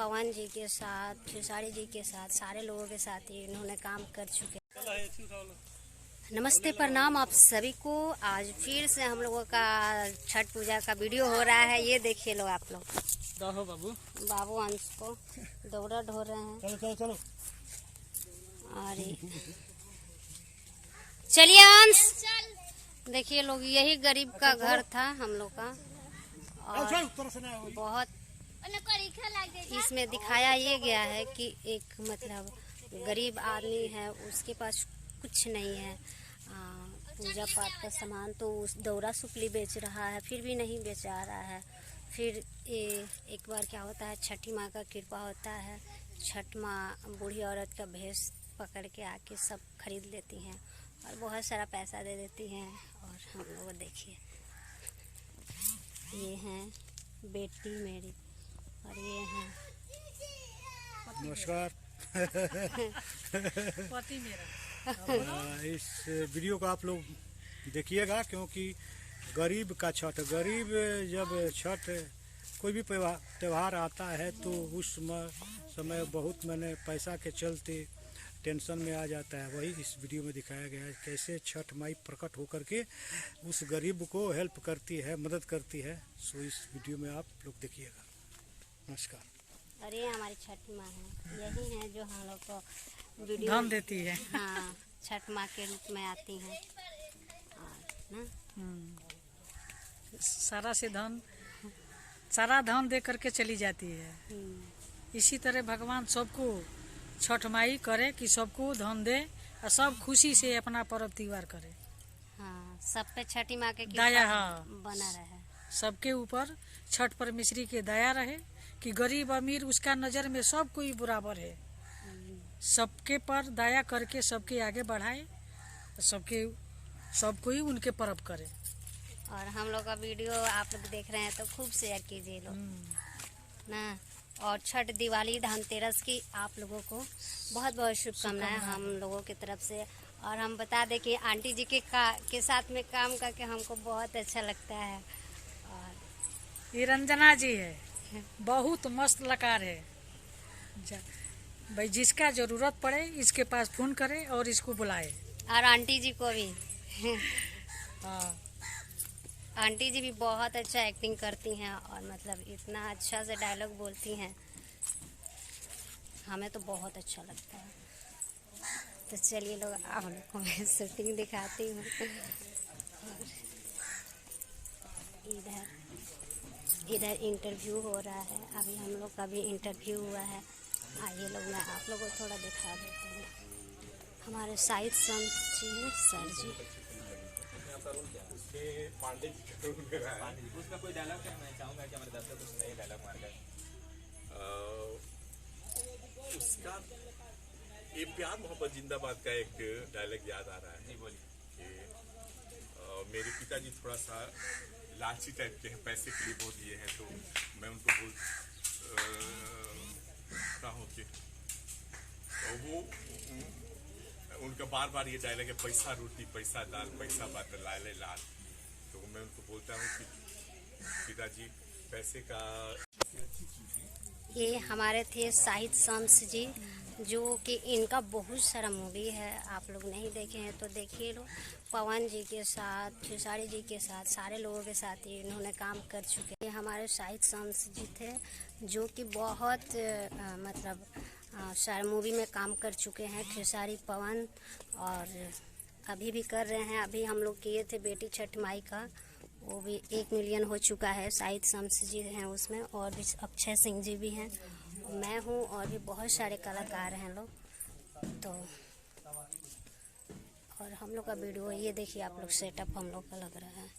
पवन जी के साथ, खेसारी जी के साथ, सारे लोगों के साथ ही इन्होंने काम कर चुके। नमस्ते, प्रणाम आप सभी को। आज फिर से हम लोगों का छठ पूजा का वीडियो हो रहा है। ये देखिए लो आप लोग, बाबू अंश को दौरा ढो रहे हैं। चलो चलो चलो, अरे चलिए अंश, देखिए लोग, यही गरीब का घर था हम लोग का। और बहुत इसमें दिखाया ये गया है कि एक मतलब गरीब आदमी है, उसके पास कुछ नहीं है, पूजा पाठ का सामान तो उस दौरा सुपली बेच रहा है, फिर भी नहीं बेचा रहा है। फिर एक बार क्या होता है, छठी माँ का कृपा होता है, छठ माँ बूढ़ी औरत का भेष पकड़ के आके सब खरीद लेती हैं और बहुत सारा पैसा दे देती हैं। और हम लोग देखिए, ये हैं बेटी मेरी और ये हैं नमस्कार। पति मेरा। इस वीडियो को आप लोग देखिएगा, क्योंकि गरीब का छठ, गरीब जब छठ कोई भी त्यौहार आता है तो उस समय बहुत मैंने पैसा के चलते टेंशन में आ जाता है। वही इस वीडियो में दिखाया गया है, कैसे छठ माई प्रकट होकर के उस गरीब को हेल्प करती है, मदद करती है। सो इस वीडियो में आप लोग देखिएगा। नमस्कार। अरे हमारी छठ माँ है, यही है जो हम लोग को वीडियो धन देती है। हाँ, छठ माँ के रूप में आती हैं और ना सारा धन दे करके चली जाती है। इसी तरह भगवान सबको छठ माई करे कि सबको धन दे और सब खुशी से अपना पर्व त्योहार करे। हाँ, सब पे छठी माँ के दया, हाँ, बना रहे, सबके ऊपर छठ परमेश्वरी के दया रहे कि गरीब अमीर उसका नज़र में सब कोई बराबर है, सबके पर दया करके सबके आगे बढ़ाए, सब कोई उनके पर्व करे। और हम लोग का वीडियो आप लोग देख रहे हैं तो खूब शेयर कीजिए लोग ना। और छठ, दिवाली, धनतेरस की आप लोगों को बहुत बहुत शुभकामनाएं हम लोगों की तरफ से। और हम बता दें कि आंटी जी के साथ में काम करके हमको बहुत अच्छा लगता है। और ये रंजना जी है, बहुत मस्त लकार है भाई, जिसका जरूरत पड़े इसके पास फोन करे और इसको बुलाए। और आंटी जी को भी हाँ, आंटी जी भी बहुत अच्छा एक्टिंग करती हैं और मतलब इतना अच्छा से डायलॉग बोलती हैं, हमें तो बहुत अच्छा लगता है। तो चलिए लोग, आप लोग को मैं शूटिंग दिखाती हूँ। इधर इंटरव्यू हो रहा है, अभी हम लोग का भी इंटरव्यू हुआ है। आइए लोग, मैं आप लोगों को थोड़ा दिखा देती हूँ। हमारे साहिद संत जी हैं, सर जी। उसमें कोई डायलॉग है, मैं चाहूंगा कि हमारे दर्शक कुछ नए डायलॉग मार गए। उसका ये प्यार मोहब्बत जिंदाबाद का एक डायलॉग याद आ रहा है। जी बोलिए। कि मेरे पिताजी थोड़ा सा लालची टाइप के हैं, पैसे के लिए बहुत दिए हैं, तो मैं उनको बोलता हूँ कि वो उनका बार बार ये डायलॉग है, पैसा रोटी पैसा दाल पैसा बात लाले लाल। तो मैं उनको बोलता हूँ कि पिताजी पैसे का। ये हमारे थे साहिद शम्स जी, जो कि इनका बहुत सारा मूवी है, आप लोग नहीं देखे हैं तो देखिए लो। पवन जी के साथ, खेसारी जी के साथ, सारे लोगों के साथ ही इन्होंने काम कर चुके हैं। ये हमारे साहिद शम्स जी थे, जो कि बहुत मतलब सारे मूवी में काम कर चुके हैं, खेसारी, पवन, और अभी भी कर रहे हैं। अभी हम लोग किए थे बेटी छठ माई का, वो भी 1 मिलियन हो चुका है। साहिद शम्स जी हैं उसमें, और भी अक्षय सिंह जी भी हैं, मैं हूँ, और भी बहुत सारे कलाकार हैं लोग। तो और हम लोग का वीडियो ये देखिए आप लोग, सेटअप हम लोग का लग रहा है।